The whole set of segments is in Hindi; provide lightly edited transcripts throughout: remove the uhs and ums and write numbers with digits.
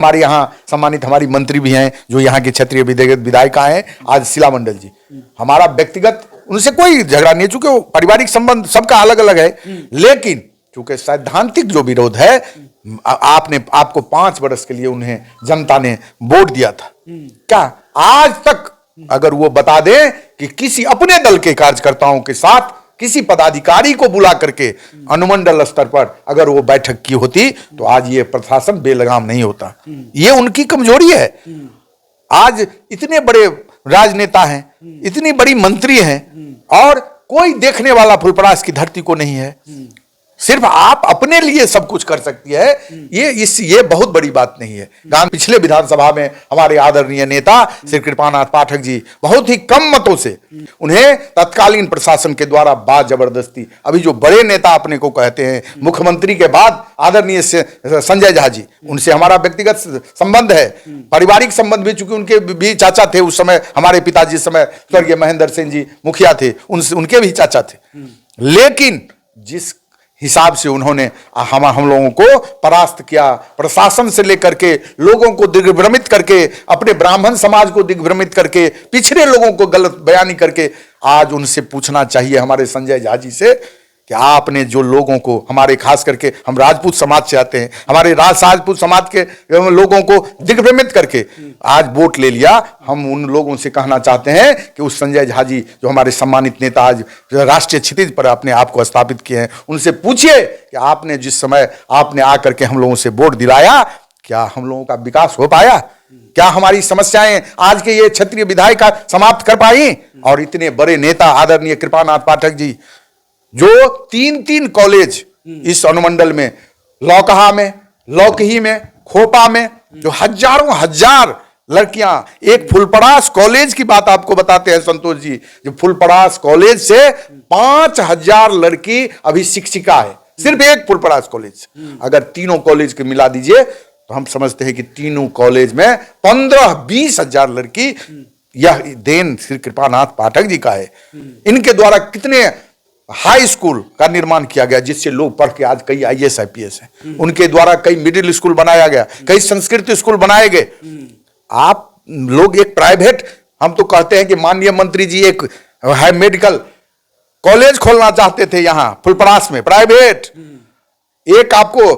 हमारे यहाँ सम्मानित हमारी मंत्री भी हैं जो यहाँ के क्षेत्रीय विधायिका हैं आज शीला मंडल जी। हमारा व्यक्तिगत उनसे कोई झगड़ा नहीं है, चूंकि वो पारिवारिक संबंध सबका अलग अलग है, लेकिन चूंकि सैद्धांतिक जो विरोध है, आपको 5 वर्ष के लिए उन्हें जनता ने वोट दिया था। क्या आज तक अगर वो बता दें कि किसी अपने दल के कार्यकर्ताओं के साथ किसी पदाधिकारी को बुला करके अनुमंडल स्तर पर अगर वो बैठक की होती तो आज ये प्रशासन बेलगाम नहीं होता। ये उनकी कमजोरी है। आज इतने बड़े राजनेता हैं, इतनी बड़ी मंत्री हैं और कोई देखने वाला फुलपरास की धरती को नहीं है। सिर्फ आप अपने लिए सब कुछ कर सकती है, ये बहुत बड़ी बात नहीं है। पिछले विधानसभा में हमारे आदरणीय नेता श्री कृपानाथ पाठक जी बहुत ही कम मतों से उन्हें तत्कालीन प्रशासन के द्वारा जबरदस्ती, अभी जो बड़े नेता अपने को कहते हैं मुख्यमंत्री के बाद आदरणीय संजय झा जी, उनसे हमारा व्यक्तिगत संबंध है, पारिवारिक संबंध भी, चूंकि उनके भी चाचा थे उस समय, हमारे पिताजी समय स्वर्गीय महेंद्र सिंह जी मुखिया थे, उनके भी चाचा थे। लेकिन जिस हिसाब से उन्होंने हम लोगों को परास्त किया, प्रशासन से लेकर के लोगों को दिग्भ्रमित करके, अपने ब्राह्मण समाज को दिग्भ्रमित करके, पिछड़े लोगों को गलत बयानी करके, आज उनसे पूछना चाहिए हमारे संजय झा जी से कि आपने जो लोगों को, हमारे खास करके हम राजपूत समाज से आते हैं, हमारे राजपूत समाज के लोगों को दिग्भ्रमित करके आज वोट ले लिया। हम उन लोगों से कहना चाहते हैं कि उस संजय झा जी जो हमारे सम्मानित नेता आज राष्ट्रीय क्षितिज पर अपने आप को स्थापित किए हैं, उनसे पूछिए कि आपने जिस समय आपने आकर के हम लोगों से वोट दिलाया, क्या हम लोगों का विकास हो पाया? क्या हमारी समस्याएं आज के ये क्षेत्रीय विधायिका समाप्त कर पाई? और इतने बड़े नेता आदरणीय कृपानाथ पाठक जी जो 3 कॉलेज इस अनुमंडल में, लौकहा में, लौकही में, खोपा में, जो हजारों हजार लड़कियां, एक फुलपरास कॉलेज की बात आपको बताते हैं संतोष जी, जो फुलपरास कॉलेज से 5000 लड़की अभी शिक्षिका है, सिर्फ एक फुलपरास कॉलेज। अगर तीनों कॉलेज को मिला दीजिए तो हम समझते हैं कि तीनों कॉलेज में 15-20 हजार लड़की, यह देन श्री कृपानाथ पाठक जी का है। इनके द्वारा कितने हाई स्कूल का निर्माण किया गया जिससे लोग पढ़ के आज कई IAS IPS हैं। उनके द्वारा कई मिडिल स्कूल बनाया गया, कई संस्कृत स्कूल बनाए गए। आप लोग एक प्राइवेट, हम तो कहते हैं कि माननीय मंत्री जी एक है मेडिकल कॉलेज खोलना चाहते थे यहां फुलपरास में, प्राइवेट। एक आपको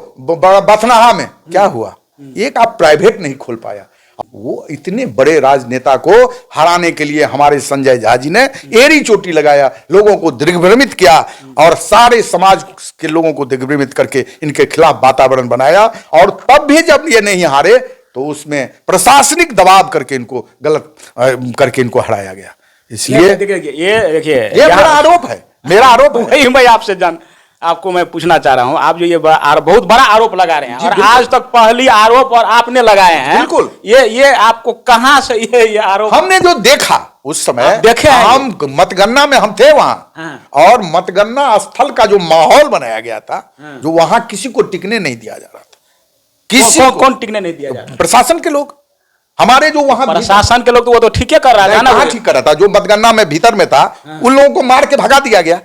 बथनाहा में क्या हुआ, एक आप प्राइवेट नहीं खोल पाया। वो इतने बड़े राजनेता को हराने के लिए हमारे संजय झा जी ने एड़ी चोटी लगाया, लोगों को दिग्भ्रमित किया और सारे समाज के लोगों को दिग्भ्रमित करके इनके खिलाफ वातावरण बनाया। और तब भी जब ये नहीं हारे तो उसमें प्रशासनिक दबाव करके इनको गलत करके इनको हराया गया। इसलिए ये देखिए ये मेरा आरोप है, मेरा आरोप है। मैं आपसे आपको मैं पूछना चाह रहा हूं, आप जो ये बहुत बड़ा आरोप लगा रहे हैं और आज तक पहली आरोप और आपने लगाए हैं, बिल्कुल ये आपको कहां से ये आरोप? हमने जो देखा उस समय देखे, हम मतगणना में हम थे वहां, और मतगणना स्थल का जो माहौल बनाया गया था, जो वहां किसी को टिकने नहीं दिया जा रहा था। किसी कौन टिकने नहीं दिया जा रहा? प्रशासन के लोग, हमारे जो वहां प्रशासन के लोग, तो वो तो ठीक कर रहा था ना, ठीक कर रहा था। जो मतगणना में भीतर में था उन लोगों को मार के भगा दिया गया।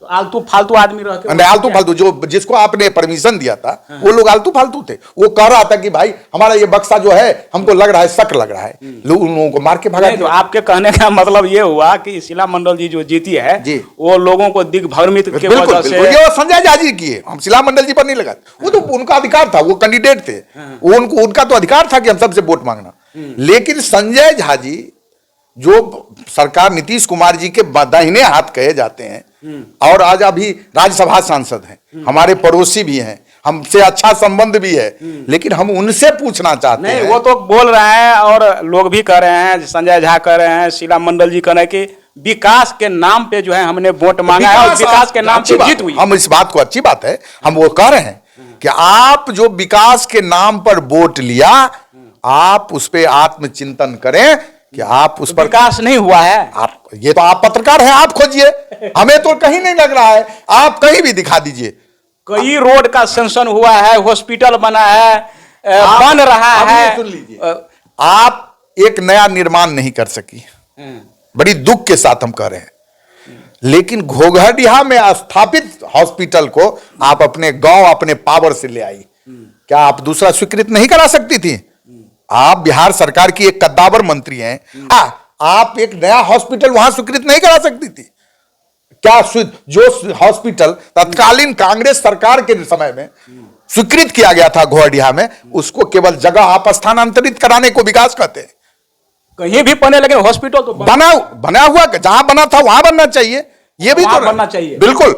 तो आलतू फालतू आदमी रहते, आलतू फालतू जो जिसको आपने परमिशन दिया था वो लोग आलतू फालतू थे। वो कह रहा था कि भाई हमारा ये बक्सा जो है हमको लग रहा है, शक लग रहा है, लोग उन लोगों को मार के भगा। तो आपके कहने का मतलब ये हुआ कि शीला मंडल जी जो जीती है वो लोगों को दिग्भ्रमित के वजह से, ये संजय झा जी की है, हम शीला मंडल जी पर नहीं लगा। वो तो उनका अधिकार था, वो कैंडिडेट थे, वो उनका तो अधिकार था कि हम सबसे वोट मांगना। लेकिन संजय झा जी जो सरकार नीतीश कुमार जी के दाहिने हाथ कहे जाते हैं और आज अभी राज्यसभा सांसद हैं, हमारे पड़ोसी भी हैं, हमसे अच्छा संबंध भी है, लेकिन हम उनसे पूछना चाहते हैं। वो तो बोल रहे हैं और लोग भी कह रहे हैं, संजय झा कह रहे हैं, शीला मंडल जी कह रहे हैं कि विकास के नाम पे जो है हमने वोट मांगा है और विकास के नाम पे जीत हुई। हम इस बात को, अच्छी बात है, हम वो कह रहे हैं कि आप जो विकास के नाम पर वोट लिया, आप उस पर आत्मचिंतन करें कि आप उस पर विकास नहीं हुआ है। आप ये तो आप पत्रकार हैं, आप खोजिए, हमें तो कहीं नहीं लग रहा है, आप कहीं भी दिखा दीजिए। कई रोड का सेंक्शन हुआ है, हॉस्पिटल बना है, बन रहा है। सुन लीजिए, आप एक नया निर्माण नहीं कर सकी, बड़ी दुख के साथ हम कह रहे हैं, लेकिन घोघडिया में स्थापित हॉस्पिटल को आप अपने गांव, अपने पावर से ले आई। क्या आप दूसरा स्वीकृत नहीं करा सकती थी? आप बिहार सरकार की एक कद्दावर मंत्री हैं, आप एक नया हॉस्पिटल वहां स्वीकृत नहीं करा सकती थी क्या? जो हॉस्पिटल तत्कालीन कांग्रेस सरकार के समय में स्वीकृत किया गया था घोड़िया में, उसको केवल जगह आप स्थानांतरित कराने को विकास कहते हैं। कहीं भी बने, लेकिन हॉस्पिटल तो बना हुआ, जहां बना था वहां बनना चाहिए, ये भी तो बनना चाहिए। बिल्कुल,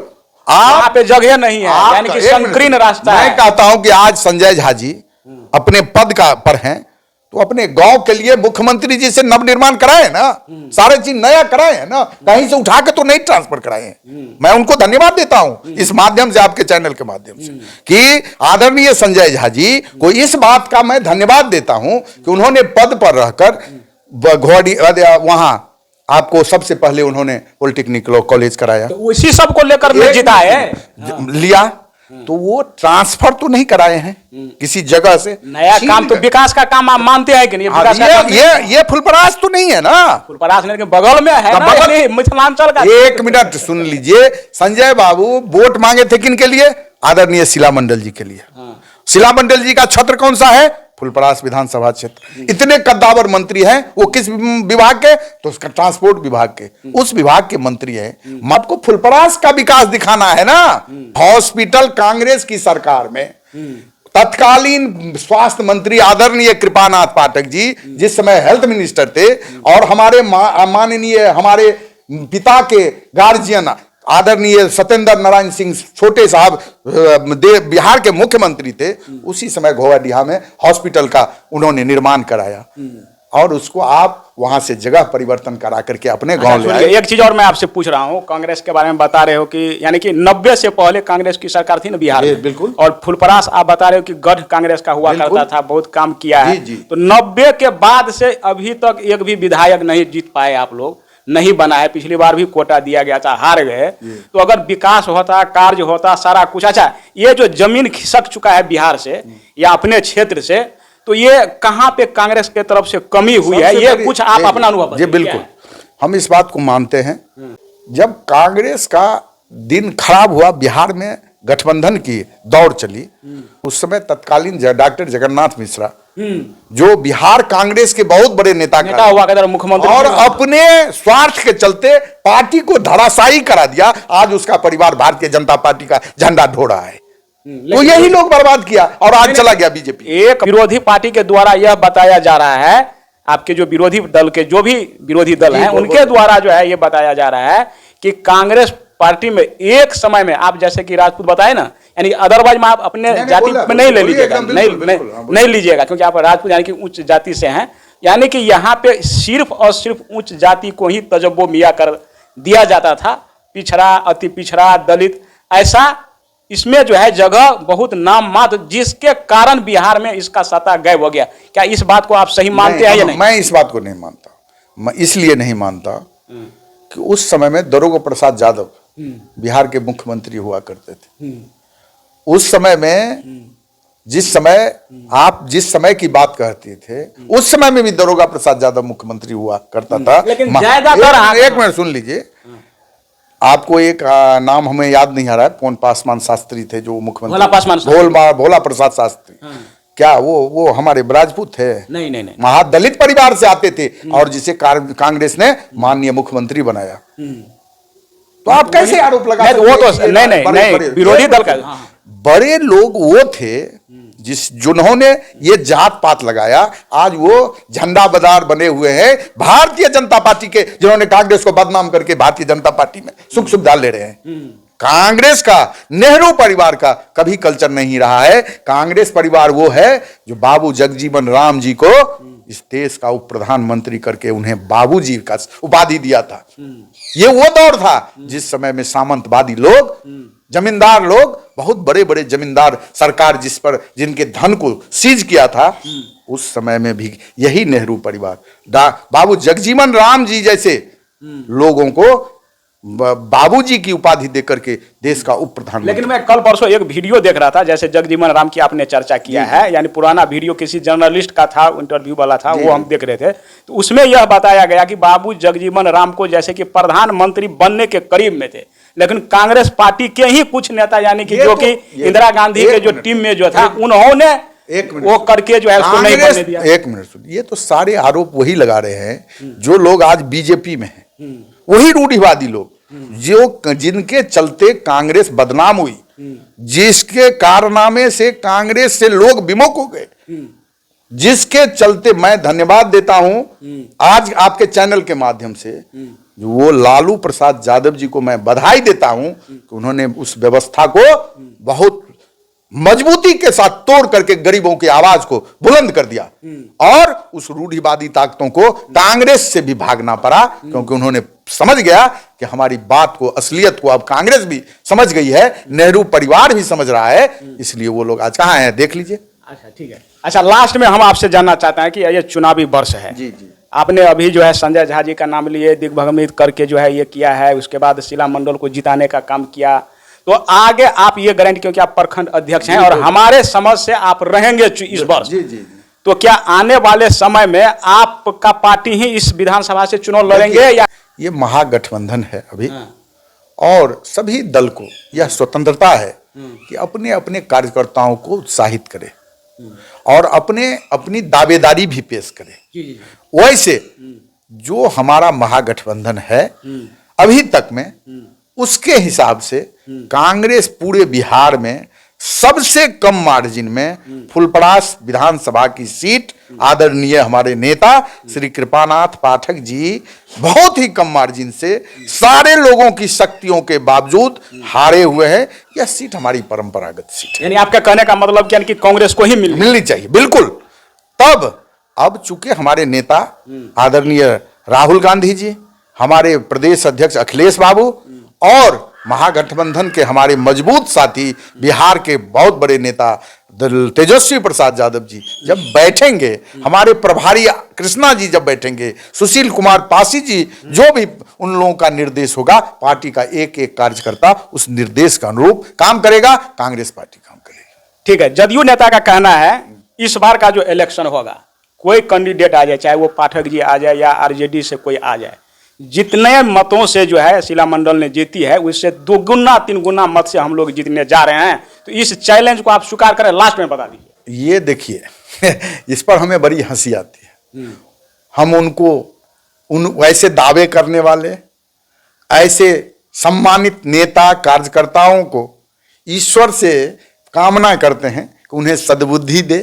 वहां पे जगह नहीं है, यानी कि संकीर्ण रास्ता है। मैं कहता हूं कि आज संजय झा जी अपने पद पर हैं, तो अपने गांव के लिए मुख्यमंत्री जी से नवनिर्माण कराए ना, सारे चीज नया कराए हैं ना, कहीं से उठा के तो नहीं ट्रांसफर कराए हैं। मैं उनको धन्यवाद देता हूं इस माध्यम से, आपके चैनल के माध्यम से, कि आदरणीय संजय झा जी को इस बात का मैं धन्यवाद देता हूं कि उन्होंने पद पर रहकर घोड़ी वहां आपको सबसे पहले उन्होंने पॉलिटेक्निक लॉ कॉलेज कराया, तो उसी सब को लेकर जीता है लिया, तो वो ट्रांसफर तो नहीं कराए हैं किसी जगह से। नया काम तो विकास का काम आप मानते हैं कि नहीं? विकास का काम ये फुलपरास तो नहीं है ना, फुलपरास नहीं, बगल में है ना, मिथिलांचल का। एक मिनट सुन लीजिए, संजय बाबू वोट मांगे थे किन के लिए? आदरणीय शीला मंडल जी के लिए। शीला मंडल जी का क्षेत्र कौन सा है? फुलपरास विधानसभा क्षेत्र। इतने कद्दावर मंत्री हैं, वो किस विभाग के? तो उसका ट्रांसपोर्ट विभाग के, उस विभाग के मंत्री हैं। आपको फुलपरास का विकास दिखाना है ना। हॉस्पिटल कांग्रेस की सरकार में तत्कालीन स्वास्थ्य मंत्री आदरणीय कृपानाथ पाठक जी जिस समय हेल्थ मिनिस्टर थे, और हमारे माननीय हमारे पिता के गार्जियन आदरणीय सत्येंद्र नारायण सिंह छोटे साहब बिहार के मुख्यमंत्री थे, उसी समय घोड़िया में हॉस्पिटल का उन्होंने निर्माण कराया, और उसको आप वहां से जगह परिवर्तन करा करके अपने गांव ले आए। एक चीज और मैं आपसे पूछ रहा हूं, कांग्रेस के बारे में बता रहे हो कि यानी कि 90 से पहले कांग्रेस की सरकार थी ना बिहार में, बिल्कुल, और फुलपरास आप बता रहे हो कि गढ़ कांग्रेस का हुआ करता था, बहुत काम किया है। तो 90 के बाद से अभी तक एक भी विधायक नहीं जीत पाए, आप लोग नहीं बना है। पिछली बार भी कोटा दिया गया था, हार गए। तो अगर विकास होता, कार्य होता, सारा कुछ, अच्छा ये जो जमीन खिसक चुका है बिहार से या अपने क्षेत्र से, तो ये कहां पे कांग्रेस के तरफ से कमी हुई है, ये कुछ आप अपना अनुभव? जी बिल्कुल, हम इस बात को मानते हैं। जब कांग्रेस का दिन खराब हुआ, बिहार में गठबंधन की दौड़ चली, उस समय तत्कालीन डॉक्टर जगन्नाथ मिश्रा जो बिहार कांग्रेस के बहुत बड़े नेता हुआ करते, मुख्यमंत्री, और अपने स्वार्थ के चलते पार्टी को धराशायी करा दिया। आज उसका परिवार भारतीय जनता पार्टी का झंडा ढो रहा है, तो यही लोग बर्बाद किया और आज चला गया बीजेपी। एक विरोधी पार्टी के द्वारा यह बताया जा रहा है, आपके जो विरोधी दल के जो भी विरोधी दल हैं उनके द्वारा जो है ये बताया जा रहा है कि कांग्रेस पार्टी में एक समय में, आप जैसे कि राजपूत बताए ना, यानी अदरवाइज में आप अपने जाति में नहीं ले लीजिएगा, नहीं लीजिएगा, क्योंकि आप राजपूत यानी कि उच्च जाति से हैं, यानी कि यहाँ पे सिर्फ और सिर्फ उच्च जाति को ही तजब्बो मिया कर दिया जाता था, पिछड़ा, अति पिछड़ा, दलित, ऐसा इसमें जो है जगह बहुत नाम मात्र, जिसके कारण बिहार में इसका सत्ता गायब हो गया। क्या इस बात को आप सही मानते हैं या नहीं? मैं इस बात को नहीं मानता। मैं इसलिए नहीं मानता कि उस समय में दारोगा प्रसाद यादव बिहार के मुख्यमंत्री हुआ करते थे। उस समय में जिस समय की बात कहते थे, उस समय में भी दारोगा प्रसाद यादव मुख्यमंत्री हुआ करता था। लेकिन ज्यादातर, एक मिनट सुन लीजिए, आपको एक नाम हमें याद नहीं आ रहा है, कौन पासवान शास्त्री थे जो मुख्यमंत्री, भोला प्रसाद शास्त्री, क्या वो हमारे राजपूत थे? नहीं, महादलित परिवार से आते थे, और जिसे कांग्रेस ने माननीय मुख्यमंत्री बनाया। तो आप कैसे आरोप लगा? वो तो नहीं, विरोधी दल का बड़े लोग वो थे जिन्होंने ये जात पात लगाया। आज वो झंडा बाजार बने हुए हैं भारतीय जनता पार्टी के, जिन्होंने कांग्रेस को बदनाम करके भारतीय जनता पार्टी में सुख सुविधा ले रहे हैं। कांग्रेस का, नेहरू परिवार का कभी कल्चर नहीं रहा है। कांग्रेस परिवार वो है जो बाबू जगजीवन राम जी को इस देश का उप प्रधानमंत्री करके उन्हें बाबूजी का उपाधि दिया था। ये वो दौर था जिस समय में सामंतवादी लोग, जमींदार लोग, बहुत बड़े बड़े जमींदार, सरकार जिनके धन को सीज किया था, उस समय में भी यही नेहरू परिवार बाबू जगजीवन राम जी जैसे लोगों को बाबूजी की उपाधि देकर के देश का उप प्रधानमंत्री। लेकिन मैं कल परसों एक वीडियो देख रहा था, जैसे जगजीवन राम की आपने चर्चा किया है, यानी पुराना वीडियो किसी जर्नलिस्ट का था, इंटरव्यू वाला था, वो हम देख रहे थे, तो उसमें यह बताया गया कि बाबू जगजीवन राम को जैसे कि प्रधानमंत्री बनने के करीब में थे, लेकिन कांग्रेस पार्टी के ही कुछ नेता यानी कि जो कि इंदिरा गांधी के जो टीम में जो था, उन्होंने वो करके जो है उसको नहीं बनने दिया। एक मिनट सुनिए, ये तो सारे आरोप वही लगा रहे हैं जो लोग आज बीजेपी में हैं, वही रूढ़िवादी लोग जो जिनके चलते कांग्रेस बदनाम हुई, जिसके कारनामे से कांग्रेस से लोग विमुख हो गए, जिसके चलते मैं धन्यवाद देता हूं आज आपके चैनल के माध्यम से, वो लालू प्रसाद यादव जी को मैं बधाई देता हूं कि उन्होंने उस व्यवस्था को बहुत मजबूती के साथ तोड़ करके गरीबों की आवाज को बुलंद कर दिया और उस रूढ़िवादी ताकतों को कांग्रेस से भी भागना पड़ा, क्योंकि उन्होंने समझ गया कि हमारी बात को, असलियत को अब कांग्रेस भी समझ गई है, नेहरू परिवार भी समझ रहा है, इसलिए वो लोग आज कहां हैं देख लीजिए। अच्छा ठीक है। अच्छा, लास्ट में हम आपसे जानना चाहते हैं कि ये चुनावी वर्ष है, जी जी, आपने अभी जो है संजय झा जी का नाम लिए, दिग्भ्रमित करके जो है ये किया है, उसके बाद शीला मंडल को जिताने का काम किया, तो आगे आप ये गारंटी, क्योंकि आप प्रखंड अध्यक्ष हैं और हमारे समझ से आप रहेंगे इस वर्ष, जी जी, तो क्या आने वाले समय में आपका पार्टी ही इस विधानसभा से चुनाव लड़ेंगे या? ये महागठबंधन है अभी, और सभी दल को यह स्वतंत्रता है कि अपने अपने कार्यकर्ताओं को उत्साहित करे और अपनी दावेदारी भी पेश करे। वैसे जो हमारा महागठबंधन है अभी तक में, उसके हिसाब से कांग्रेस पूरे बिहार में सबसे कम मार्जिन में फुलपरास विधानसभा की सीट आदरणीय हमारे नेता श्री कृपानाथ पाठक जी बहुत ही कम मार्जिन से सारे लोगों की शक्तियों के बावजूद हारे हुए हैं। यह सीट हमारी परंपरागत सीट है, यानी आपका कहने का मतलब क्या कि कांग्रेस को ही मिलनी चाहिए, बिल्कुल। तब अब चूंकि हमारे नेता आदरणीय राहुल गांधी जी, हमारे प्रदेश अध्यक्ष अखिलेश बाबू और महागठबंधन के हमारे मजबूत साथी बिहार के बहुत बड़े नेता तेजस्वी प्रसाद यादव जी जब बैठेंगे, हमारे प्रभारी कृष्णा जी जब बैठेंगे, सुशील कुमार पासी जी, जो भी उन लोगों का निर्देश होगा, पार्टी का एक एक कार्यकर्ता उस निर्देश के अनुरूप काम करेगा, कांग्रेस पार्टी काम करेगी। ठीक है। जदयू नेता का कहना है इस बार का जो इलेक्शन होगा, कोई कैंडिडेट आ जाए, चाहे वो पाठक जी आ जाए या आरजेडी से कोई आ जाए, जितने मतों से जो है शीला मंडल ने जीती है, उससे 2 गुना 3 गुना मत से हम लोग जीतने जा रहे हैं, तो इस चैलेंज को आप स्वीकार करें, लास्ट में बता दीजिए। ये देखिए इस पर हमें बड़ी हंसी आती है। हम उन वैसे दावे करने वाले, ऐसे सम्मानित नेता कार्यकर्ताओं को ईश्वर से कामना करते हैं कि उन्हें सद्बुद्धि दे,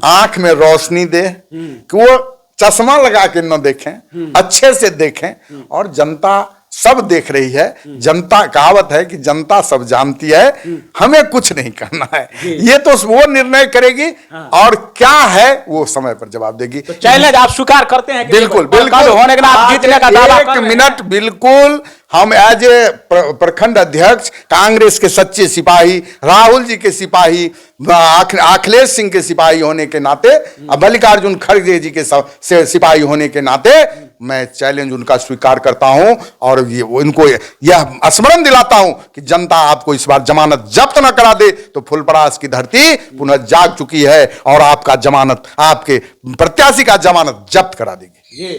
आंख में रोशनी दे, कि वो चश्मा लगा के न देखें, अच्छे से देखें। और जनता सब देख रही है, जनता, कहावत है कि जनता सब जानती है, हमें कुछ नहीं करना है, ये तो वो निर्णय करेगी और क्या है वो समय पर जवाब देगी। तो चैलेंज आप स्वीकार करते हैं? बिल्कुल बिल्कुल, होने के बाद जीतने का दावा एक मिनट, बिल्कुल। हम एज ए प्रखंड अध्यक्ष, कांग्रेस के सच्चे सिपाही, राहुल जी के सिपाही, अखिलेश सिंह के सिपाही होने के नाते, मल्लिकार्जुन खड़गे जी के सिपाही होने के नाते मैं चैलेंज उनका स्वीकार करता हूं और उनको यह स्मरण दिलाता हूं कि जनता आपको इस बार जमानत जब्त न करा दे तो फुलपरास की धरती पुनः जाग चुकी है और आपका जमानत, आपके प्रत्याशी का जमानत जब्त करा देगी।